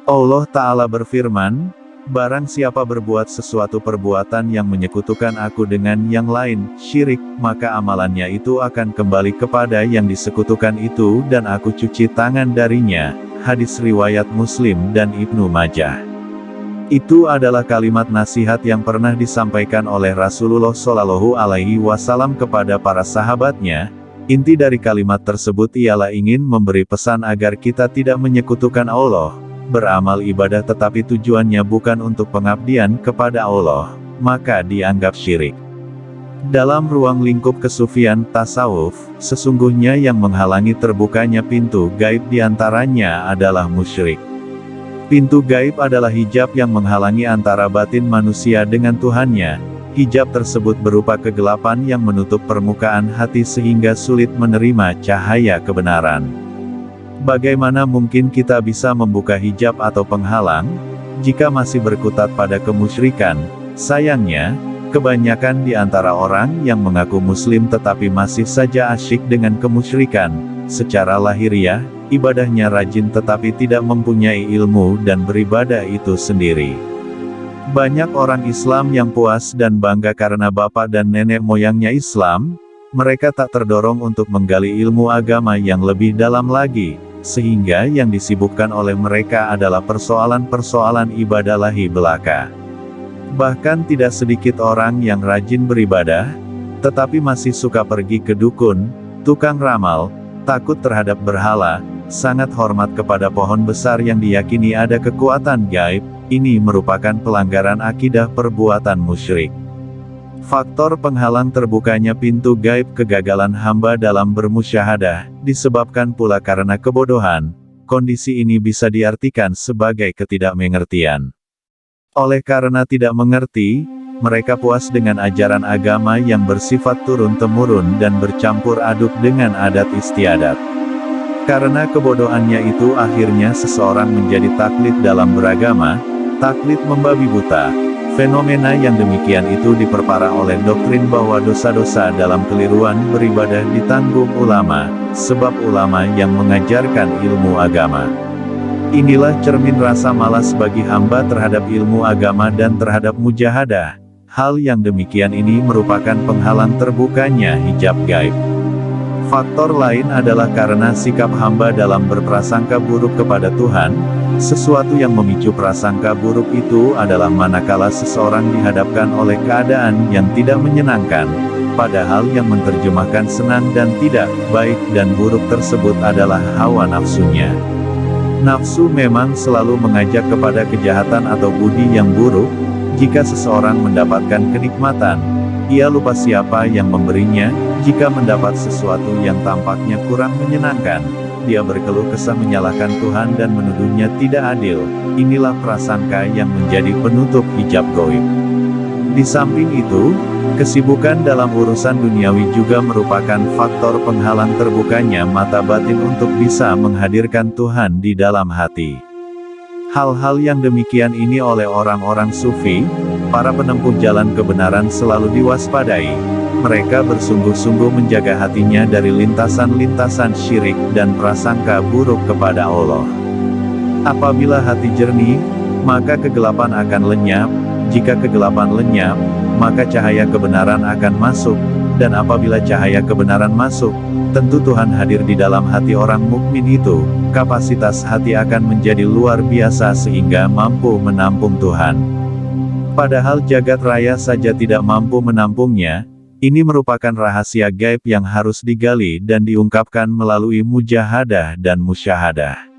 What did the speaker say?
Allah Ta'ala berfirman, "Barang siapa berbuat sesuatu perbuatan yang menyekutukan aku dengan yang lain, syirik, maka amalannya itu akan kembali kepada yang disekutukan itu dan aku cuci tangan darinya." Hadis riwayat Muslim dan Ibnu Majah. Itu adalah kalimat nasihat yang pernah disampaikan oleh Rasulullah Shallallahu Alaihi Wasallam kepada para sahabatnya. Inti dari kalimat tersebut ialah ingin memberi pesan agar kita tidak menyekutukan Allah, beramal ibadah tetapi tujuannya bukan untuk pengabdian kepada Allah, maka dianggap syirik. Dalam ruang lingkup kesufian tasawuf, sesungguhnya yang menghalangi terbukanya pintu gaib diantaranya adalah musyrik. Pintu gaib adalah hijab yang menghalangi antara batin manusia dengan Tuhannya. Hijab tersebut berupa kegelapan yang menutup permukaan hati sehingga sulit menerima cahaya kebenaran. Bagaimana mungkin kita bisa membuka hijab atau penghalang, jika masih berkutat pada kemusyrikan? Sayangnya, kebanyakan di antara orang yang mengaku muslim tetapi masih saja asyik dengan kemusyrikan. Secara lahiriah, ibadahnya rajin tetapi tidak mempunyai ilmu dan beribadah itu sendiri. Banyak orang Islam yang puas dan bangga karena bapak dan nenek moyangnya Islam, mereka tak terdorong untuk menggali ilmu agama yang lebih dalam lagi, sehingga yang disibukkan oleh mereka adalah persoalan-persoalan ibadah lahi belaka. Bahkan tidak sedikit orang yang rajin beribadah, tetapi masih suka pergi ke dukun, tukang ramal, takut terhadap berhala, sangat hormat kepada pohon besar yang diyakini ada kekuatan gaib. Ini merupakan pelanggaran akidah perbuatan musyrik. Faktor penghalang terbukanya pintu gaib kegagalan hamba dalam bermusyahadah, disebabkan pula karena kebodohan. Kondisi ini bisa diartikan sebagai ketidakmengertian. Oleh karena tidak mengerti, mereka puas dengan ajaran agama yang bersifat turun-temurun dan bercampur aduk dengan adat istiadat. Karena kebodohannya itu akhirnya seseorang menjadi taklid dalam beragama, taklid membabi buta. Fenomena yang demikian itu diperparah oleh doktrin bahwa dosa-dosa dalam keliruan beribadah ditanggung ulama, sebab ulama yang mengajarkan ilmu agama. Inilah cermin rasa malas bagi hamba terhadap ilmu agama dan terhadap mujahadah. Hal yang demikian ini merupakan penghalang terbukanya hijab gaib. Faktor lain adalah karena sikap hamba dalam berprasangka buruk kepada Tuhan. Sesuatu yang memicu prasangka buruk itu adalah manakala seseorang dihadapkan oleh keadaan yang tidak menyenangkan, padahal yang menerjemahkan senang dan tidak, baik dan buruk tersebut adalah hawa nafsunya. Nafsu memang selalu mengajak kepada kejahatan atau budi yang buruk. Jika seseorang mendapatkan kenikmatan, ia lupa siapa yang memberinya. Jika mendapat sesuatu yang tampaknya kurang menyenangkan, dia berkeluh kesah menyalahkan Tuhan dan menuduhnya tidak adil. Inilah prasangka yang menjadi penutup hijab gaib. Di samping itu, kesibukan dalam urusan duniawi juga merupakan faktor penghalang terbukanya mata batin untuk bisa menghadirkan Tuhan di dalam hati. Hal-hal yang demikian ini oleh orang-orang sufi, para penempuh jalan kebenaran selalu diwaspadai. Mereka bersungguh-sungguh menjaga hatinya dari lintasan-lintasan syirik dan prasangka buruk kepada Allah. Apabila hati jernih, maka kegelapan akan lenyap. Jika kegelapan lenyap, maka cahaya kebenaran akan masuk. Dan apabila cahaya kebenaran masuk, tentu Tuhan hadir di dalam hati orang mukmin itu. Kapasitas hati akan menjadi luar biasa sehingga mampu menampung Tuhan. Padahal jagat raya saja tidak mampu menampungnya. Ini merupakan rahasia gaib yang harus digali dan diungkapkan melalui mujahadah dan musyahadah.